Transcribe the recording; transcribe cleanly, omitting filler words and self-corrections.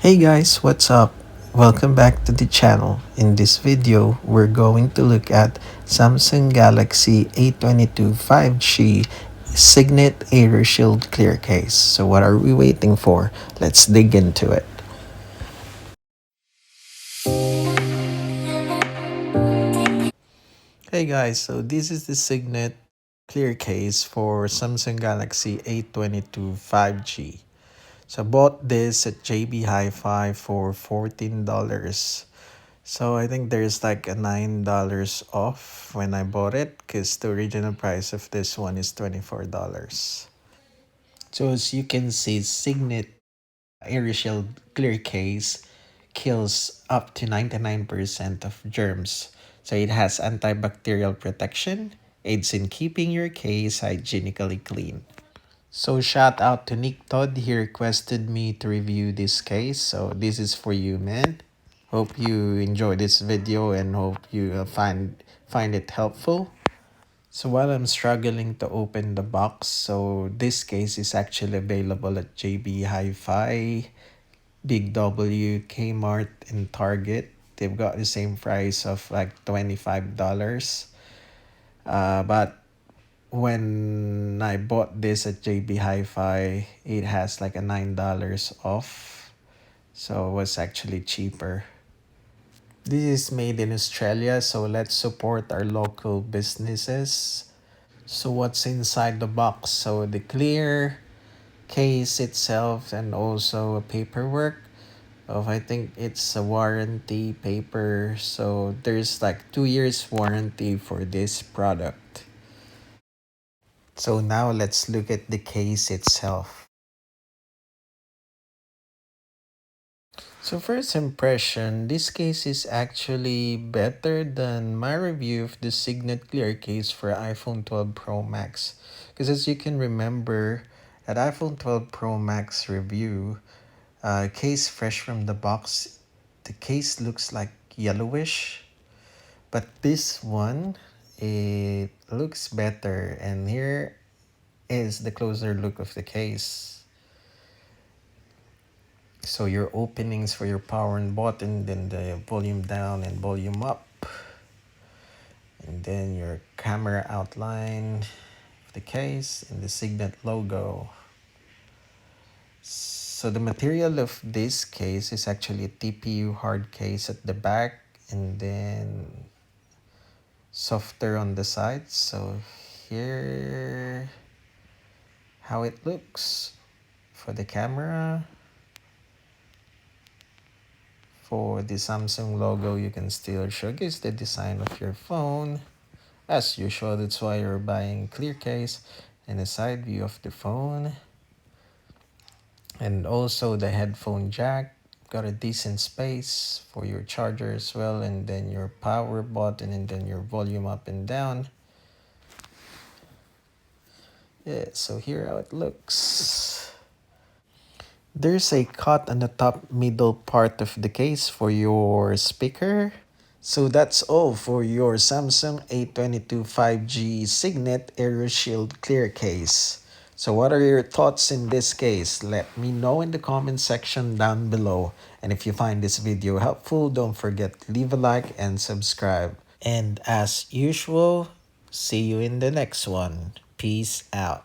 Hey guys, what's up? Welcome back to the channel. In this video, we're going to look at Samsung Galaxy A22 5G Cygnett Aeroshield Clear Case. So what are we waiting for? Let's dig into it. Hey guys, so this is the Cygnett Clear Case for Samsung Galaxy A22 5G. So I bought this at JB Hi-Fi for $14. So I think there's like a $9 off when I bought it because the original price of this one is $24. So as you can see, Cygnett Aeroshield Clear Case kills up to 99% of germs. So it has antibacterial protection, aids in keeping your case hygienically clean. So shout out to Nick Todd. He requested me to review this case. So this is for you, man. Hope you enjoy this video and hope you find it helpful. So while I'm struggling to open the box, so this case is actually available at JB Hi-Fi, Big W, Kmart, and Target. They've got the same price of like $25. But when I bought this at JB Hi-Fi, it has like a $9 off. So it was actually cheaper. This is made in Australia, so let's support our local businesses. So what's inside the box? So the clear case itself and also a paperwork of I think it's a warranty paper. So there's like 2 years warranty for this product. So now let's look at the case itself. So first impression, this case is actually better than my review of the Cygnett Clear Case for iPhone 12 Pro Max. Because as you can remember, at iPhone 12 Pro Max review, case fresh from the box, the case looks like yellowish. But this one, it looks better. And here is the closer look of the case. So your openings for your power and button, then the volume down and volume up, and then your camera outline of the case and the Cygnett logo. So the material of this case is actually a TPU hard case at the back and then softer on the sides. So here how it looks for the camera. For the Samsung logo, you can still showcase the design of your phone. As usual, that's why you're buying clear case and a side view of the phone. And also the headphone jack. Got a decent space for your charger as well. And then your power button and then your volume up and down. Yeah, so here how it looks. There's a cut on the top middle part of the case for your speaker. So that's all for your Samsung A22 5G Cygnett Aeroshield Clear Case. So what are your thoughts in this case? Let me know in the comment section down below. And if you find this video helpful, don't forget to leave a like and subscribe. And as usual, see you in the next one. Peace out.